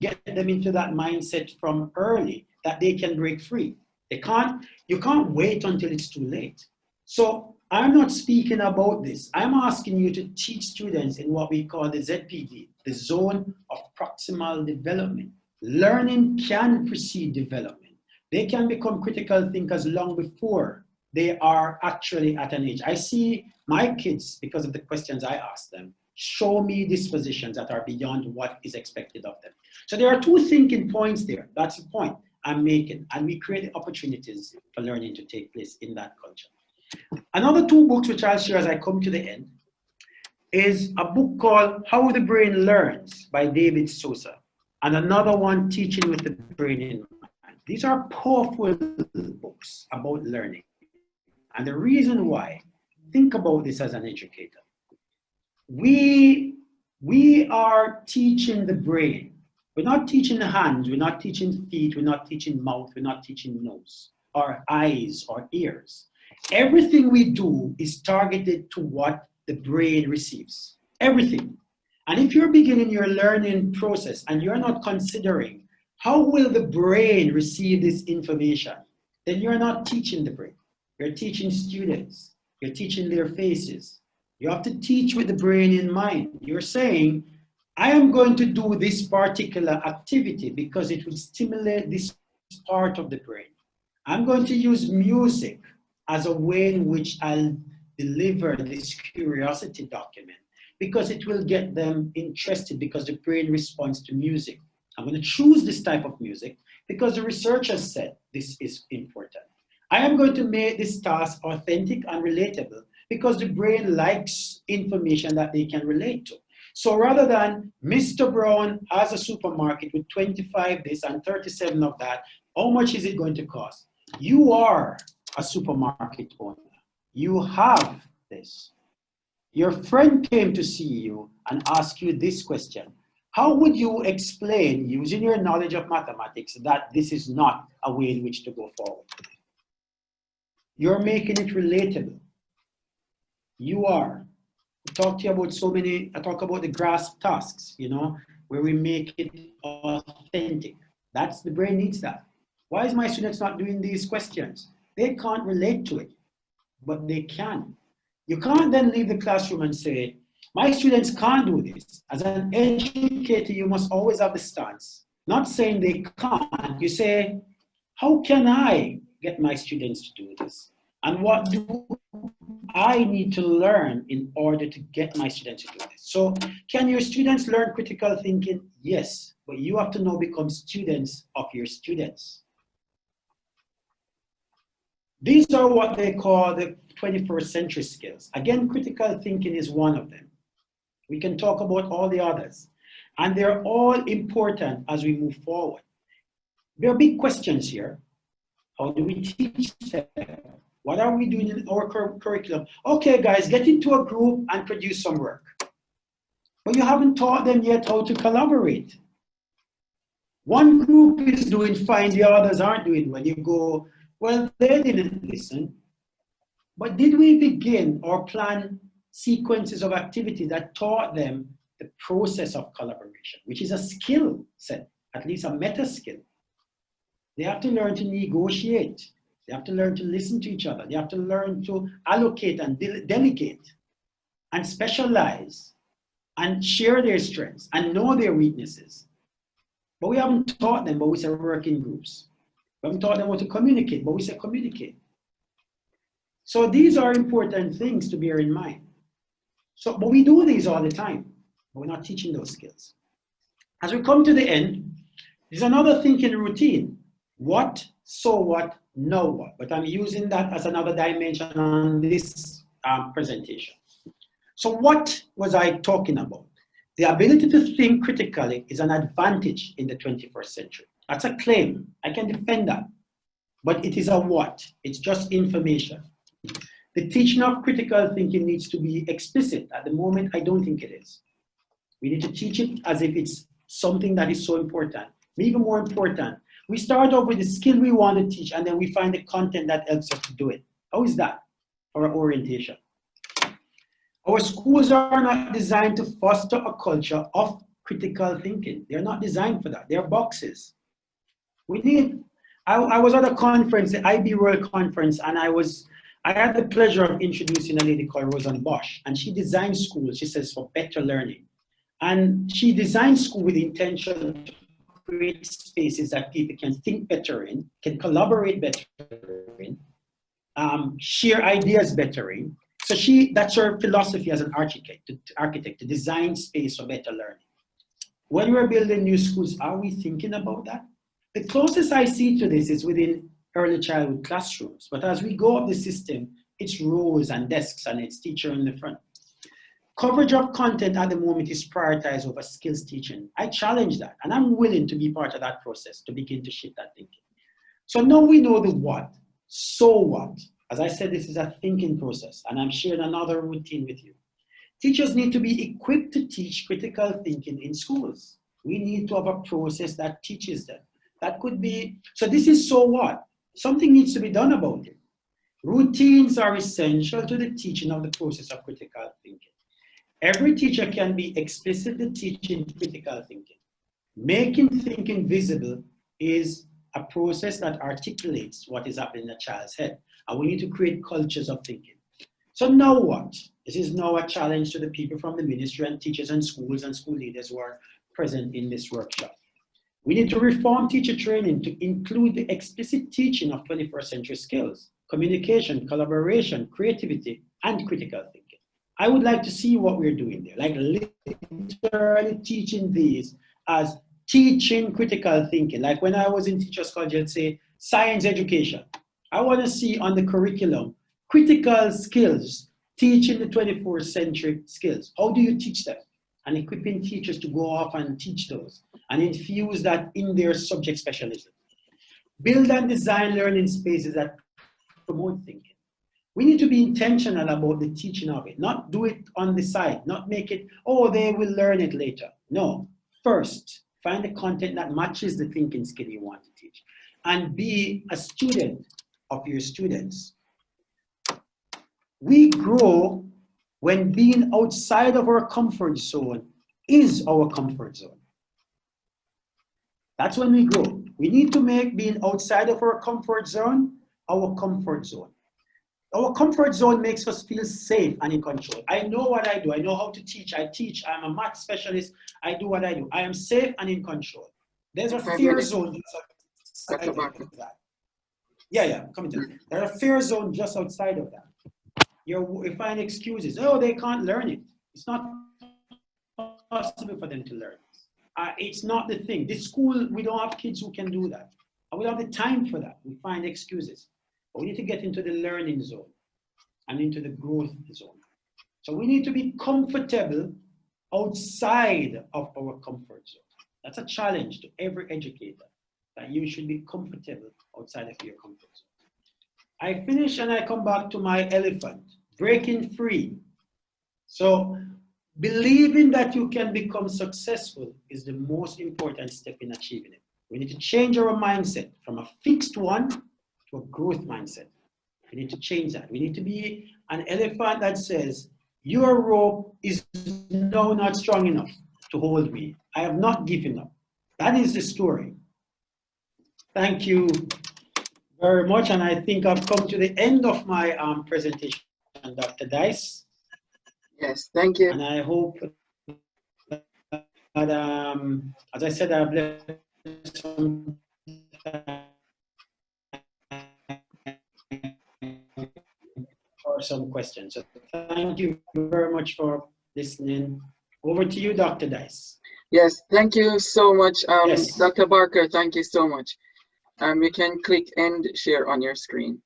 get them into that mindset from early that they can break free. You can't wait until it's too late. So I'm not speaking about this. I'm asking you to teach students in what we call the ZPD, the zone of proximal development. Learning can precede development. They can become critical thinkers long before they are actually at an age. I see my kids, because of the questions I ask them, show me dispositions that are beyond what is expected of them. So there are two thinking points there. That's the point I'm making. And we create opportunities for learning to take place in that culture. Another two books which I'll share as I come to the end is a book called How the Brain Learns by David Sosa, and another one, Teaching with the Brain in Mind. These are powerful books about learning. And the reason why, think about this as an educator. We are teaching the brain. We're not teaching the hands, we're not teaching feet, we're not teaching mouth, we're not teaching nose, or eyes, or ears. Everything we do is targeted to what the brain receives. Everything. And if you're beginning your learning process and you're not considering how will the brain receive this information, then you're not teaching the brain. You're teaching students. You're teaching their faces. You have to teach with the brain in mind. You're saying, I am going to do this particular activity because it will stimulate this part of the brain. I'm going to use music as a way in which I'll deliver this curiosity document because it will get them interested because the brain responds to music. I'm going to choose this type of music because the researchers said this is important. I am going to make this task authentic and relatable because the brain likes information that they can relate to. So rather than Mr. Brown has a supermarket with 25 this and 37 of that, how much is it going to cost? You are a supermarket owner. You have this. Your friend came to see you and asked you this question. How would you explain, using your knowledge of mathematics, that this is not a way in which to go forward? You're making it relatable. You are. I talk to you about so many, I talk about the grasp tasks, you know, where we make it authentic. That's, the brain needs that. Why is my students not doing these questions? They can't relate to it, but they can. You can't then leave the classroom and say, my students can't do this. As an educator, you must always have the stance. Not saying they can't, you say, how can I get my students to do this? And what do I need to learn in order to get my students to do this? So can your students learn critical thinking? Yes, but you have to now become students of your students. These are what they call the 21st century skills. Again, critical thinking is one of them. We can talk about all the others. And they're all important as we move forward. There are big questions here. How do we teach them? What are we doing in our curriculum? Okay, guys, get into a group and produce some work. But you haven't taught them yet how to collaborate. One group is doing fine, the others aren't doing well. You go, well, they didn't listen. But did we begin or plan sequences of activity that taught them the process of collaboration, which is a skill set, at least a meta skill? They have to learn to negotiate. They have to learn to listen to each other. They have to learn to allocate and delegate and specialize and share their strengths and know their weaknesses. But we haven't taught them, but we say work in groups. We haven't taught them how to communicate, but we say communicate. So these are important things to bear in mind. So, but we do these all the time, but we're not teaching those skills. As we come to the end, there's another thinking routine. What, so what, now what? But I'm using that as another dimension on this presentation. So what was I talking about? The ability to think critically is an advantage in the 21st century. That's a claim. I can defend that. But it is a what? It's just information. The teaching of critical thinking needs to be explicit. At the moment, I don't think it is. We need to teach it as if it's something that is so important. Even more important, we start off with the skill we want to teach, and then we find the content that helps us to do it. How is that for our orientation? Our schools are not designed to foster a culture of critical thinking. They're not designed for that. They're boxes. We need, I was at a conference, the IB World Conference, and I had the pleasure of introducing a lady called Rosanne Bosch, and she designed schools, she says, for better learning. And she designed school with the intention to create spaces that people can think better in, can collaborate better in, share ideas better in. So that's her philosophy as an architect, to design space for better learning. When we're building new schools, are we thinking about that? The closest I see to this is within early childhood classrooms. But as we go up the system, it's rows and desks and it's teacher in the front. Coverage of content at the moment is prioritized over skills teaching. I challenge that, and I'm willing to be part of that process to begin to shift that thinking. So now we know the what, so what? As I said, this is a thinking process, and I'm sharing another routine with you. Teachers need to be equipped to teach critical thinking in schools. We need to have a process that teaches them. That could be, so this is so what? Something needs to be done about it. Routines are essential to the teaching of the process of critical thinking. Every teacher can be explicitly teaching critical thinking. Making thinking visible is a process that articulates what is happening in a child's head. And we need to create cultures of thinking. So now what? This is now a challenge to the people from the ministry and teachers and schools and school leaders who are present in this workshop. We need to reform teacher training to include the explicit teaching of 21st century skills, communication, collaboration, creativity, and critical thinking. I would like to see what we're doing there, like literally teaching these as teaching critical thinking. Like when I was in Teachers College, I'd say science education. I want to see on the curriculum, critical skills, teaching the 21st century skills. How do you teach them? And equipping teachers to go off and teach those and infuse that in their subject specialism. Build and design learning spaces that promote thinking. We need to be intentional about the teaching of it, not do it on the side, not make it, oh, they will learn it later. No, first, find the content that matches the thinking skill you want to teach and be a student of your students. We grow when being outside of our comfort zone is our comfort zone. That's when we grow. We need to make being outside of our comfort zone our comfort zone. Our comfort zone makes us feel safe and in control. I know what I do. I know how to teach. I teach. I'm a math specialist. I do what I do. I am safe and in control. There's a fear zone just outside of that. Yeah, come to me. There's a fear zone just outside of that. You find excuses. Oh, they can't learn it. It's not possible for them to learn. It's not the thing. This school, we don't have kids who can do that. And we don't have the time for that. We find excuses. But we need to get into the learning zone and into the growth zone. So we need to be comfortable outside of our comfort zone. That's a challenge to every educator, that you should be comfortable outside of your comfort zone. I finish and I come back to my elephant, breaking free. So believing that you can become successful is the most important step in achieving it. We need to change our mindset from a fixed one to a growth mindset. We need to change that. We need to be an elephant that says, your rope is now not strong enough to hold me. I have not given up. That is the story. Thank you very much. And I think I've come to the end of my presentation, Dr. Dice. Yes, thank you. And I hope that, as I said, I've left some or some questions. So thank you very much for listening. Over to you, Dr. Dice. Yes, thank you so much, Yes. Dr. Barker. Thank you so much. You can click end share on your screen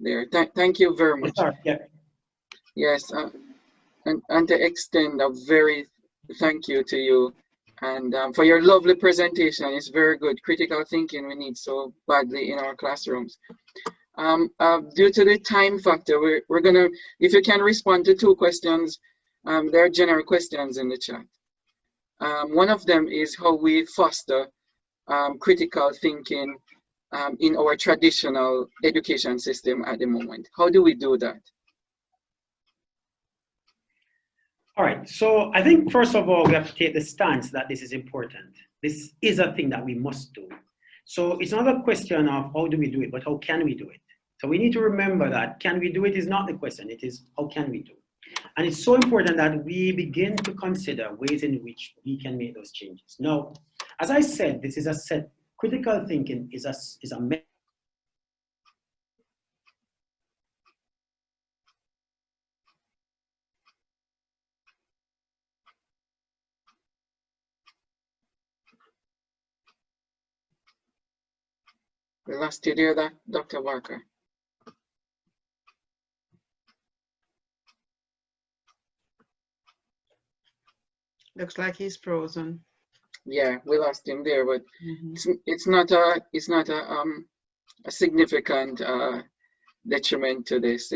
there. Thank you very much. Yeah. Yes, and to extend a very thank you to you and for your lovely presentation. It's very good. Critical thinking we need so badly in our classrooms. Due to the time factor, we're gonna, if you can respond to two questions, there are general questions in the chat. One of them is how we foster critical thinking in our traditional education system at the moment. How do we do that? All right, so I think first of all, we have to take the stance that this is important. This is a thing that we must do. So it's not a question of how do we do it, but how can we do it? So we need to remember that can we do it is not the question, it is how can we do it? And it's so important that we begin to consider ways in which we can make those changes. Now, As I said, this is a set. Critical thinking is a We lost you there, Dr. Barker. Looks like he's frozen. Yeah, we lost him there, but it's not a significant detriment to this.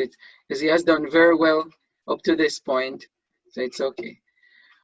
Because he has done very well up to this point, so it's okay.